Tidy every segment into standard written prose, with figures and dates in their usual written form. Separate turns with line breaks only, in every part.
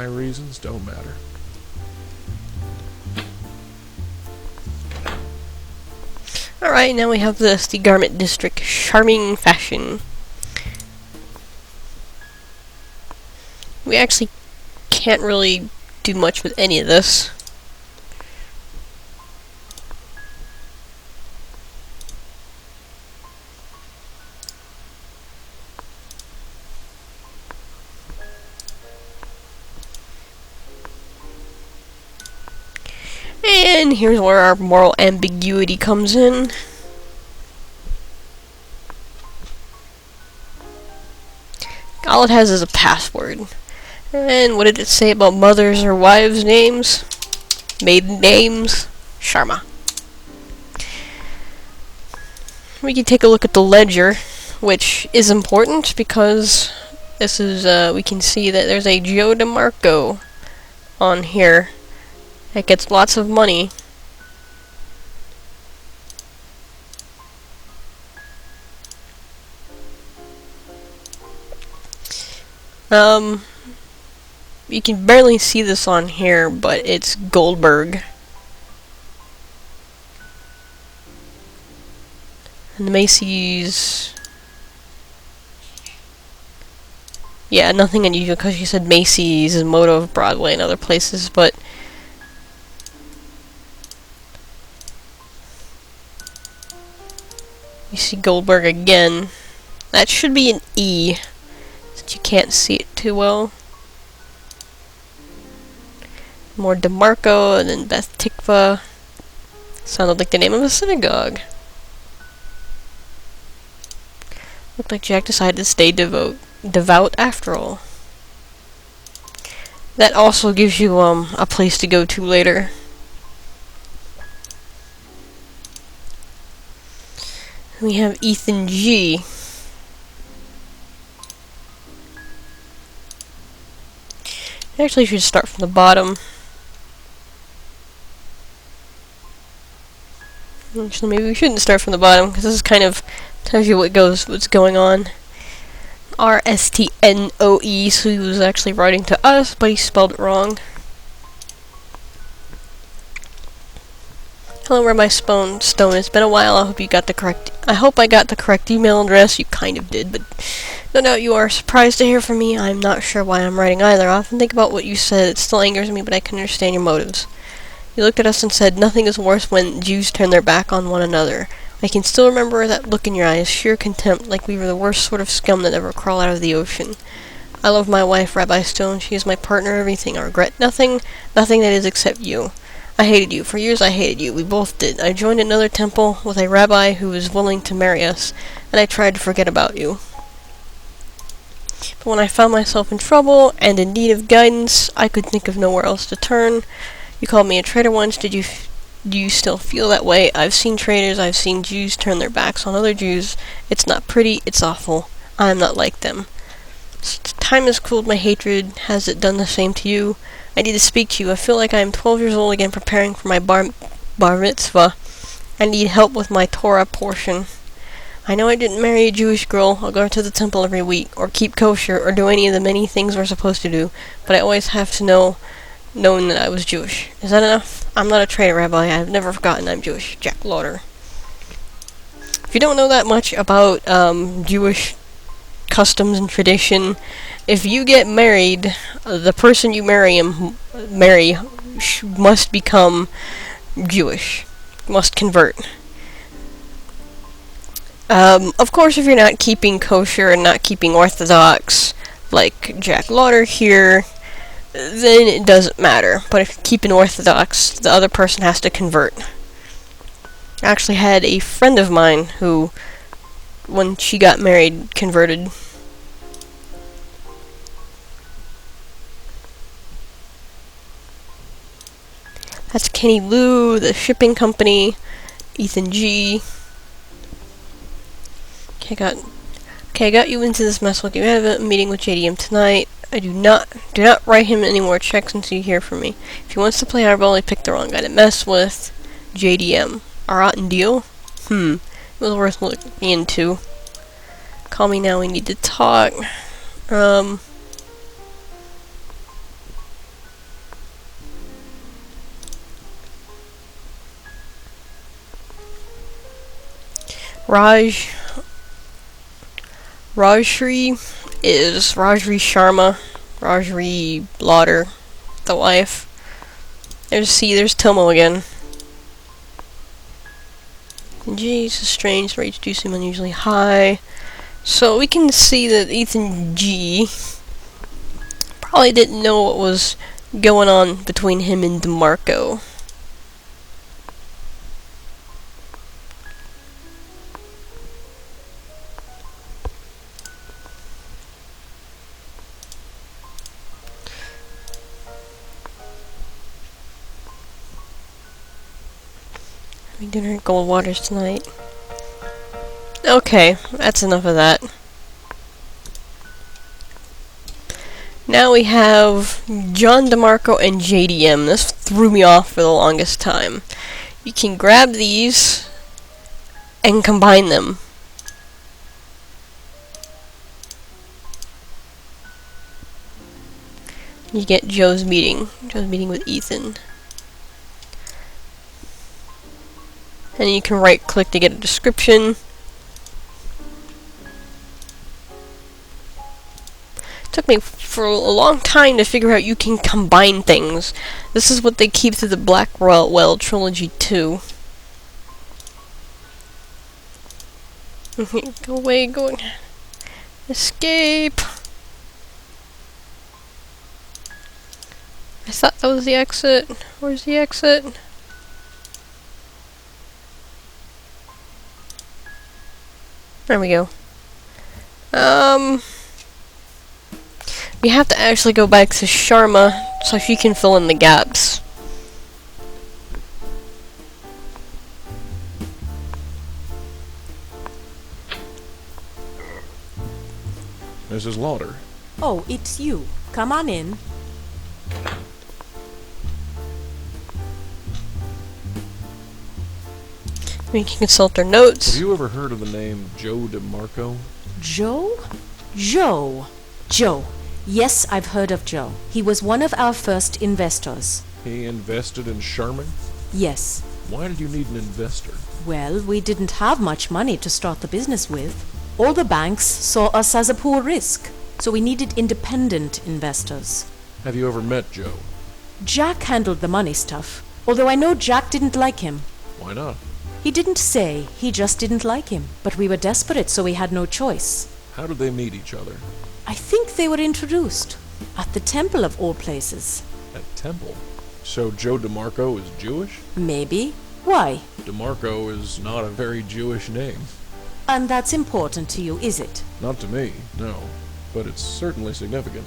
My reasons don't matter.
Alright, now we have this, the Garment District, Charming Fashion. We actually can't really do much with any of this. And here's where our moral ambiguity comes in. All it has is a password. And what did it say about mothers' or wives' names? Maiden names? Sharma. We can take a look at the ledger, which is important because this is, we can see that there's a Joe DeMarco on here that gets lots of money. You can barely see this on here, but it's Goldberg. And the Macy's... Yeah, nothing unusual because you said Macy's and Moto of Broadway and other places, but... You see Goldberg again. That should be an E, since you can't see it too well. More DeMarco, and then Beth Tikva. Sounded like the name of a synagogue. Looked like Jack decided to stay devout after all. That also gives you a place to go to later. We have Ethan G. Actually, should start from the bottom. Actually, maybe we shouldn't start from the bottom, because this is kind of tells you what's going on. R-S-T-N-O-E, so he was actually writing to us, but he spelled it wrong. Hello, Rabbi Stone. It's been a while. I hope I got the correct email address. You kind of did, but no doubt you are surprised to hear from me. I'm not sure why I'm writing either. I often think about what you said. It still angers me, but I can understand your motives. You looked at us and said, nothing is worse when Jews turn their back on one another. I can still remember that look in your eyes, sheer contempt, like we were the worst sort of scum that ever crawled out of the ocean. I love my wife, Rabbi Stone. She is my partner, everything. I regret nothing that is except you. I hated you. For years I hated you. We both did. I joined another temple with a rabbi who was willing to marry us, and I tried to forget about you. But when I found myself in trouble and in need of guidance, I could think of nowhere else to turn. You called me a traitor once. Do you still feel that way? I've seen traitors. I've seen Jews turn their backs on other Jews. It's not pretty. It's awful. I'm not like them. Time has cooled my hatred. Has it done the same to you? I need to speak to you. I feel like I am 12 years old again, preparing for my bar mitzvah. I need help with my Torah portion. I know I didn't marry a Jewish girl, or go to the temple every week, or keep kosher, or do any of the many things we're supposed to do, but I always have to known that I was Jewish. Is that enough? I'm not a traitor, Rabbi. I've never forgotten I'm Jewish. Jack Lauder. If you don't know that much about Jewish customs and tradition, if you get married, the person you marry must become Jewish, must convert. Of course, if you're not keeping kosher and not keeping Orthodox, like Jack Lauder here, then it doesn't matter. But if you keep an Orthodox, the other person has to convert. I actually had a friend of mine who, when she got married, converted. That's Kenny Lou, the shipping company, Ethan G. Okay, I got you into this mess. Look, you have a meeting with JDM tonight. Do not write him any more checks until you hear from me. If he wants to play hardball, he picked the wrong guy to mess with. JDM. A rotten deal? It was worth looking into. Call me now, we need to talk. Raj Rajshri is Rajri Sharma, Rajri Lauder, the wife. There's Tomo again. G's strange rates do seem unusually high. So we can see that Ethan G probably didn't know what was going on between him and DeMarco. We dinner at Goldwater's tonight. Okay, that's enough of that. Now we have John DeMarco and JDM. This threw me off for the longest time. You can grab these and combine them. You get Joe's meeting with Ethan. And you can right click to get a description. Took me for a long time to figure out you can combine things. This is what they keep through the Blackwell trilogy too. Go away, go. Escape. I thought that was the exit. Where's the exit? There we go. We have to actually go back to Sharma so she can fill in the gaps.
Mrs. Lauder.
Oh, it's you. Come on in.
We can consult our notes.
Have you ever heard of the name Joe DeMarco?
Joe? Joe. Yes, I've heard of Joe. He was one of our first investors.
He invested in Sharman?
Yes.
Why did you need an investor?
Well, we didn't have much money to start the business with. All the banks saw us as a poor risk, so we needed independent investors.
Have you ever met Joe?
Jack handled the money stuff, although I know Jack didn't like him.
Why not?
He didn't say, he just didn't like him. But we were desperate, so we had no choice.
How did they meet each other?
I think they were introduced. At the temple of all places.
At Temple? So Joe DeMarco is Jewish?
Maybe. Why?
DeMarco is not a very Jewish name.
And that's important to you, is it?
Not to me, no. But it's certainly significant.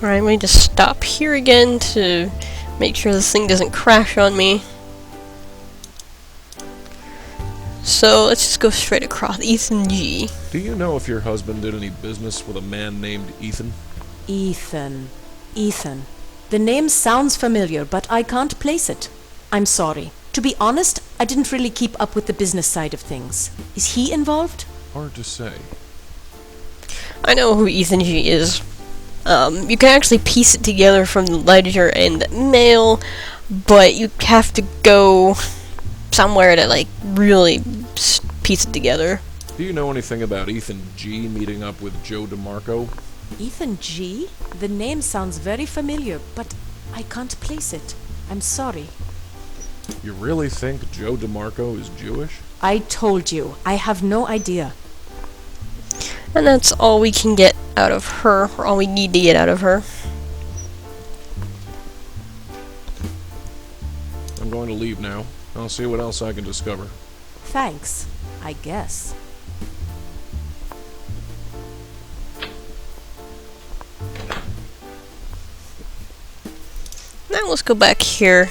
Alright, let me just stop here again to make sure this thing doesn't crash on me. So let's just go straight across. Ethan G.
Do you know if your husband did any business with a man named Ethan?
Ethan. The name sounds familiar, but I can't place it. I'm sorry. To be honest, I didn't really keep up with the business side of things. Is he involved?
Hard to say.
I know who Ethan G is. You can actually piece it together from the ledger and the mail, but you have to go somewhere to like really piece it together.
Do you know anything about Ethan G meeting up with Joe DeMarco?
Ethan G? The name sounds very familiar, but I can't place it. I'm sorry.
You really think Joe DeMarco is Jewish?
I told you, I have no idea.
And that's all we can get out of her, or all we need to get out of her.
I'm going to leave now. I'll see what else I can discover.
Thanks, I guess.
Now let's go back here.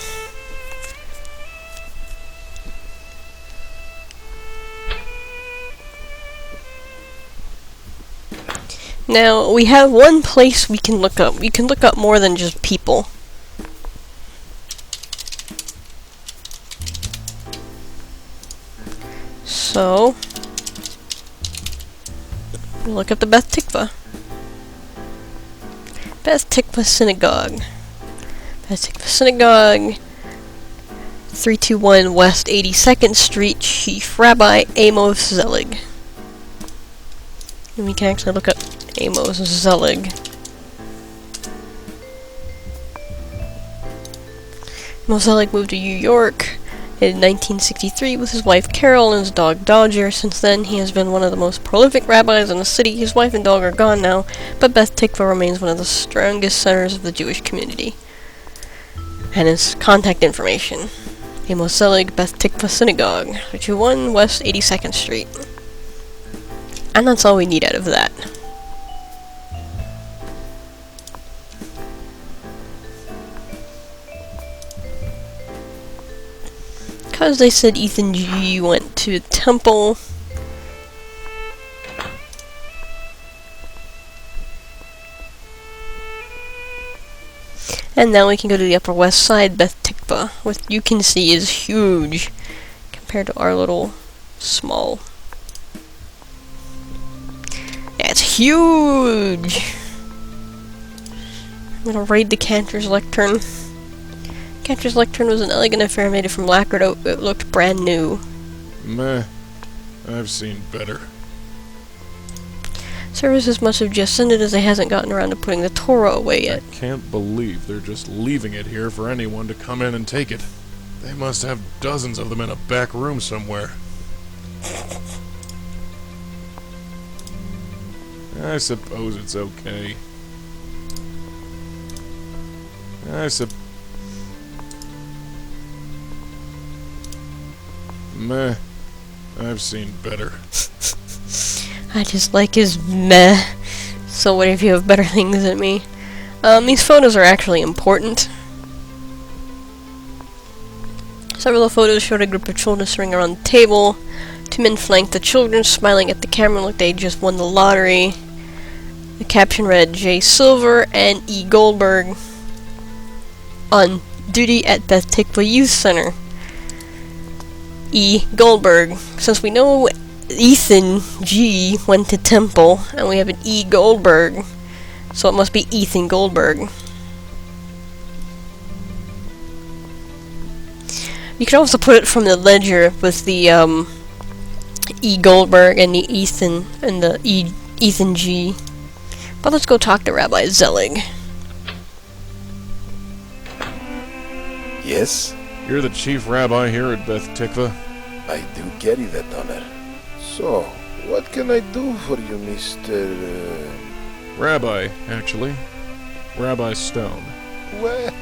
Now, we have one place we can look up. We can look up more than just people. So, we'll look up the Beth Tikva. Beth Tikva Synagogue. Beth Tikva Synagogue. 321 West 82nd Street, Chief Rabbi Amos Zelig. And we can actually look up Amos Zelig. Amos Zelig moved to New York in 1963 with his wife Carol and his dog Dodger. Since then, he has been one of the most prolific rabbis in the city. His wife and dog are gone now, but Beth Tikva remains one of the strongest centers of the Jewish community. And his contact information: Amos Zelig, Beth Tikva Synagogue, 321 West 82nd Street. And that's all we need out of that. Because they said Ethan G went to the temple. And now we can go to the Upper West Side. Beth Tikva, what you can see is huge compared to our little small. Yeah, it's huge! I'm gonna raid the Cantor's Lectern. Cantor's Lectern was an elegant affair made from lacquered oak that looked brand new.
Meh. I've seen better.
Services must have just ended as they hasn't gotten around to putting the Torah away yet.
I can't believe they're just leaving it here for anyone to come in and take it. They must have dozens of them in a back room somewhere. I suppose it's okay. Meh. I've seen better.
I just like his meh. So what if you have better things than me? These photos are actually important. Several of the photos showed a group of children sitting around the table. Two men flanked the children, smiling at the camera like they just won the lottery. The caption read, J. Silver and E. Goldberg on duty at Beth Tikva Youth Center. E. Goldberg. Since we know Ethan G went to temple, and we have an E. Goldberg, so it must be Ethan Goldberg. You can also put it from the ledger with the E. Goldberg and the Ethan and the Ethan G. But let's go talk to Rabbi Zelig.
Yes,
You're the chief rabbi here at Beth Tikva.
I do carry that honor. So, what can I do for you, Mr.
Rabbi, actually. Rabbi Stone.
Well,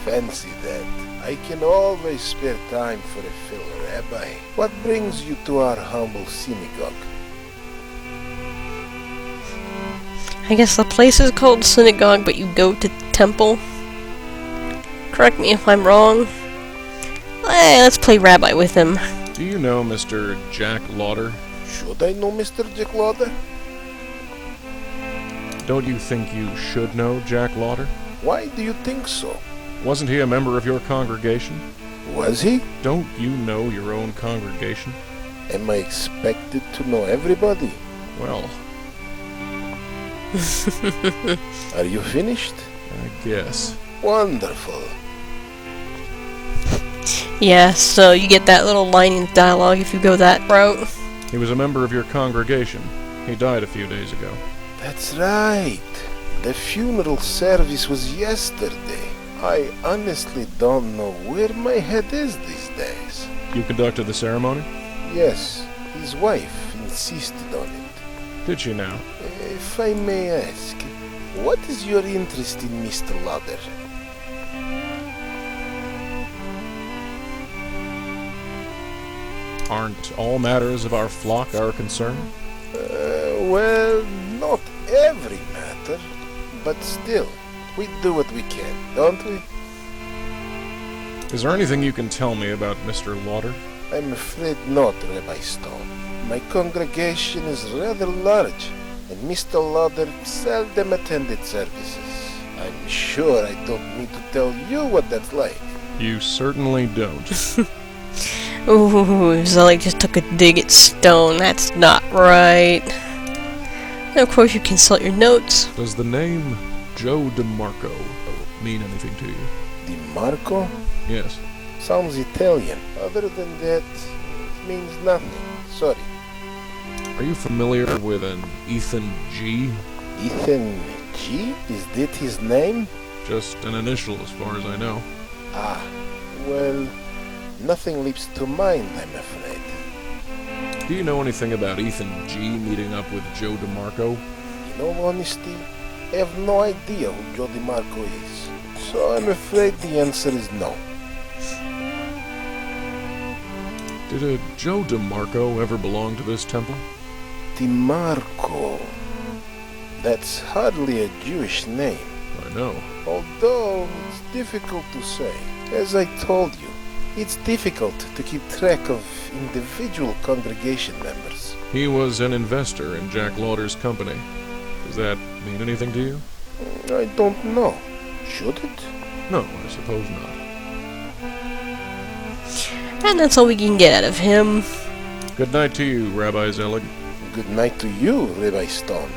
fancy that. I can always spare time for a fellow rabbi. What brings you to our humble synagogue?
I guess the place is called synagogue, but you go to temple. Correct me if I'm wrong. Let's play rabbi with him.
Do you know Mr. Jack Lauder?
Should I know Mr. Jack Lauder?
Don't you think you should know Jack Lauder?
Why do you think so?
Wasn't he a member of your congregation?
Was he?
Don't you know your own congregation?
Am I expected to know everybody?
Well,
Are you finished?
I guess.
Wonderful.
Yeah, so you get that little line in dialogue if you go that route.
He was a member of your congregation. He died a few days ago.
That's right. The funeral service was yesterday. I honestly don't know where my head is these days.
You conducted the ceremony?
Yes, his wife insisted on it.
Did she now?
If I may ask, what is your interest in Mr. Lauder?
Aren't all matters of our flock our concern?
Well, not every matter, but still, we do what we can, don't we?
Is there anything you can tell me about Mr. Lauder?
I'm afraid not, Rabbi Stone. My congregation is rather large, and Mr. Lauder seldom attended services. I'm sure I don't need to tell you what that's like.
You certainly don't.
Ooh, Zelig just took a dig at Stone. That's not right. And of course you consult your notes.
Does the name Joe DeMarco mean anything to you?
DeMarco?
Yes.
Sounds Italian. Other than that, it means nothing. Sorry.
Are you familiar with an Ethan G?
Ethan G? Is that his name?
Just an initial as far as I know.
Ah, well, nothing leaps to mind, I'm afraid.
Do you know anything about Ethan G meeting up with Joe DeMarco?
In all honesty, I have no idea who Joe DeMarco is. So I'm afraid the answer is no.
Did a Joe DeMarco ever belong to this temple?
DeMarco. That's hardly a Jewish name.
I know.
Although it's difficult to say. As I told you, it's difficult to keep track of individual congregation members.
He was an investor in Jack Lauder's company. Does that mean anything to you?
I don't know. Should it?
No, I suppose not.
And that's all we can get out of him.
Good night to you, Rabbi Zelig.
Good night to you, Rabbi Stone.